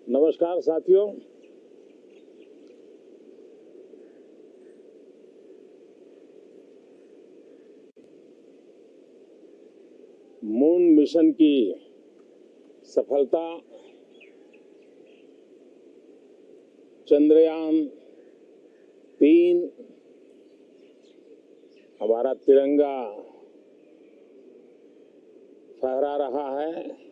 नमस्कार साथियों। Moon mission की सफलता, चंद्रयान-3 हमारा तिरंगा फहरा रहा है।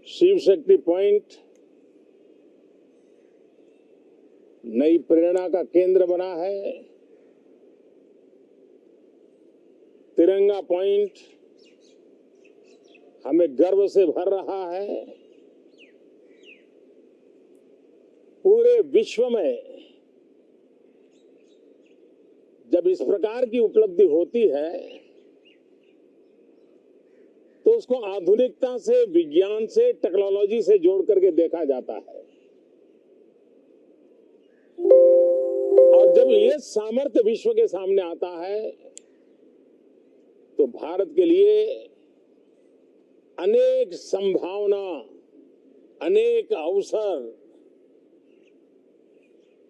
शिव शक्ति पॉइंट नई प्रेरणा का केंद्र बना है। तिरंगा पॉइंट हमें गर्व से भर रहा है। पूरे विश्व में जब इस प्रकार की उपलब्धि होती है तो उसको आधुनिकता से, विज्ञान से, टेक्नोलॉजी से जोड़ करके देखा जाता है। और जब ये सामर्थ्य विश्व के सामने आता है तो भारत के लिए अनेक संभावना, अनेक अवसर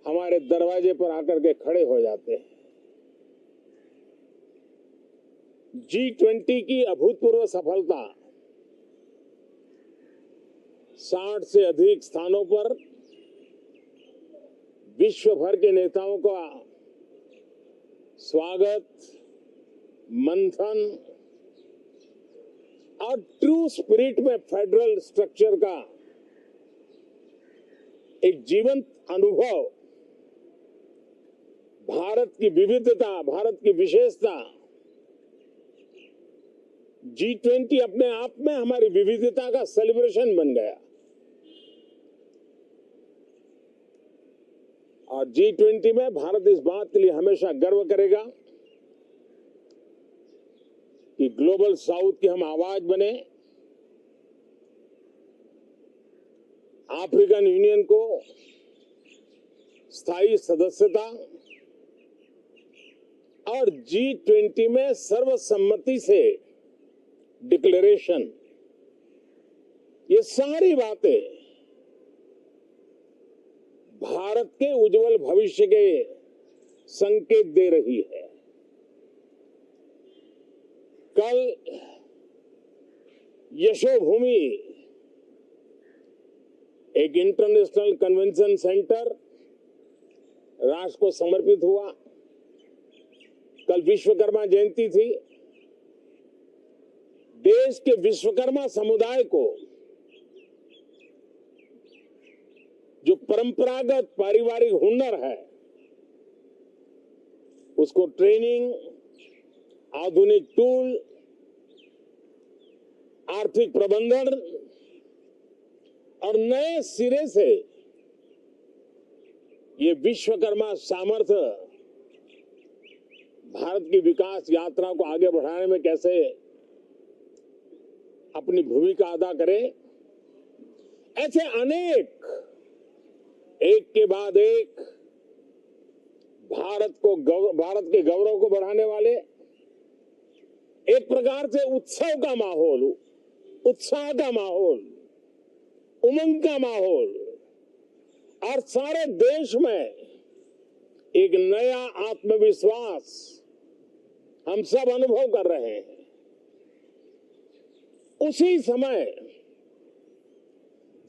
हमारे दरवाजे पर आकर के खड़े हो जाते हैं। G20 की अभूतपूर्व सफलता, 60 से अधिक स्थानों पर विश्व भर के नेताओं का स्वागत, मंथन और ट्रू स्पिरिट में फेडरल स्ट्रक्चर का एक जीवंत अनुभव, भारत की विविधता, भारत की विशेषता। G20 अपने आप में हमारी विविधता का सेलिब्रेशन बन गया। और G20 में भारत इस बात के लिए हमेशा गर्व करेगा कि ग्लोबल साउथ की हम आवाज बने। अफ्रीकन यूनियन को स्थायी सदस्यता और G20 में सर्वसम्मति से डिक्लेरेशन, ये सारी बातें भारत के उज्जवल भविष्य के संकेत दे रही है। कल यशोभूमि एक इंटरनेशनल कन्वेंशन सेंटर राष्ट्र को समर्पित हुआ। कल विश्वकर्मा जयंती थी। देश के विश्वकर्मा समुदाय को जो परंपरागत पारिवारिक हुनर है उसको ट्रेनिंग, आधुनिक टूल, आर्थिक प्रबंधन और नए सिरे से ये विश्वकर्मा सामर्थ्य भारत की विकास यात्रा को आगे बढ़ाने में कैसे अपनी भूमिका अदा करे। ऐसे अनेक, एक के बाद एक भारत के गौरव को बढ़ाने वाले, एक प्रकार से उत्सव का माहौल, उत्साह का माहौल, उमंग का माहौल और सारे देश में एक नया आत्मविश्वास हम सब अनुभव कर रहे हैं। उसी समय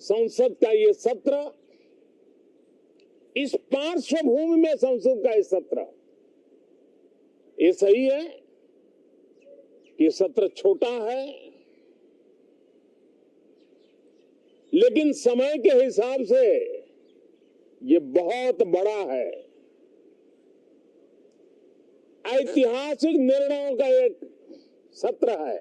संसद का ये सत्र, इस पार्श्वभूमि में संसद का ये सत्र, ये सही है कि सत्र छोटा है, लेकिन समय के हिसाब से ये बहुत बड़ा है। ऐतिहासिक निर्णयों का एक सत्र है।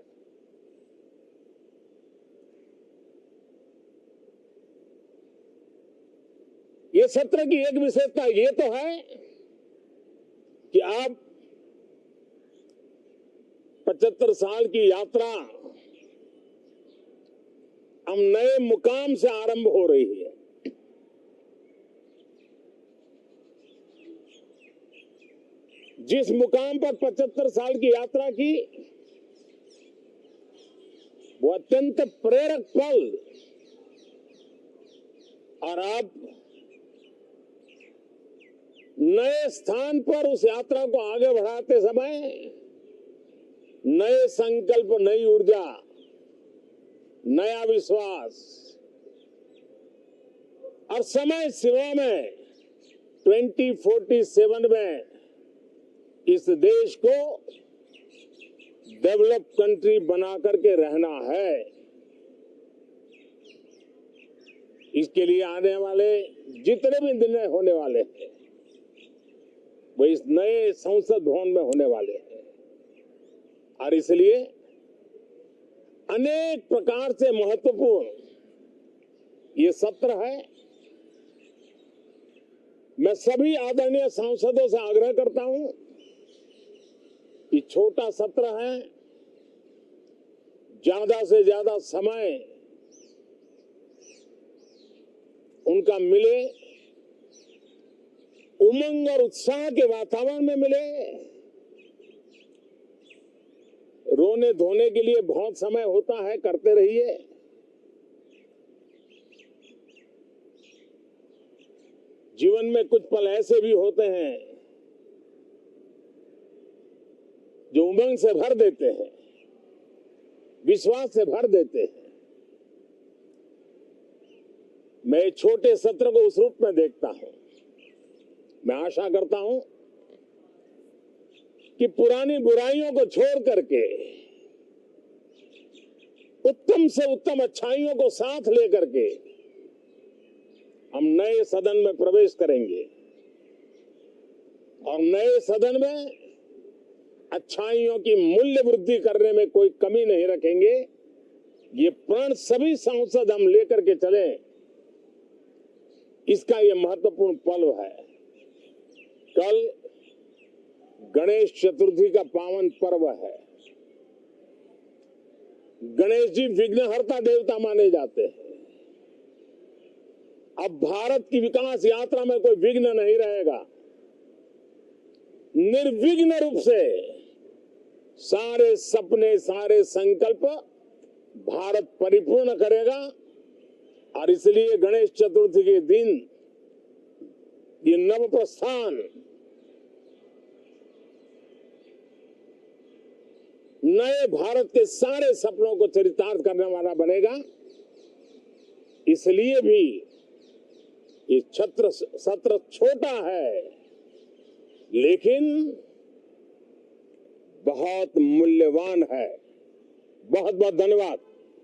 ये सत्र की एक विशेषता ये तो है कि आप 75 साल की यात्रा हम नए मुकाम से आरंभ हो रही है। जिस मुकाम पर 75 साल की यात्रा की, वो अत्यंत प्रेरक पल, और अब नए स्थान पर उस यात्रा को आगे बढ़ाते समय नए संकल्प, नई ऊर्जा, नया विश्वास और समय सीमा में 2047 में इस देश को डेवलप कंट्री बना करके रहना है। इसके लिए आने वाले जितने भी निर्णय होने वाले हैं वो इस नए संसद भवन में होने वाले हैं, और इसलिए अनेक प्रकार से महत्वपूर्ण ये सत्र है। मैं सभी आदरणीय सांसदों से आग्रह करता हूं कि छोटा सत्र है, ज्यादा से ज्यादा समय उनका मिले, उमंग और उत्साह के वातावरण में मिले। रोने धोने के लिए बहुत समय होता है, करते रहिए। जीवन में कुछ पल ऐसे भी होते हैं जो उमंग से भर देते हैं, विश्वास से भर देते हैं। मैं छोटे सत्र को उस रूप में देखता हूं। मैं आशा करता हूं कि पुरानी बुराइयों को छोड़ करके उत्तम से उत्तम अच्छाइयों को साथ लेकर के हम नए सदन में प्रवेश करेंगे, और नए सदन में अच्छाइयों की मूल्य वृद्धि करने में कोई कमी नहीं रखेंगे। ये प्रण सभी सांसद हम लेकर के चले, इसका ये महत्वपूर्ण पल है। कल गणेश चतुर्थी का पावन पर्व है। गणेश जी विघ्नहर्ता देवता माने जाते हैं। अब भारत की विकास यात्रा में कोई विघ्न नहीं रहेगा। निर्विघ्न रूप से सारे सपने, सारे संकल्प भारत परिपूर्ण करेगा, और इसलिए गणेश चतुर्थी के दिन ये नव प्रस्थान नए भारत के सारे सपनों को चरितार्थ करने वाला बनेगा। इसलिए भी ये सत्र छोटा है, लेकिन बहुत मूल्यवान है। बहुत बहुत धन्यवाद।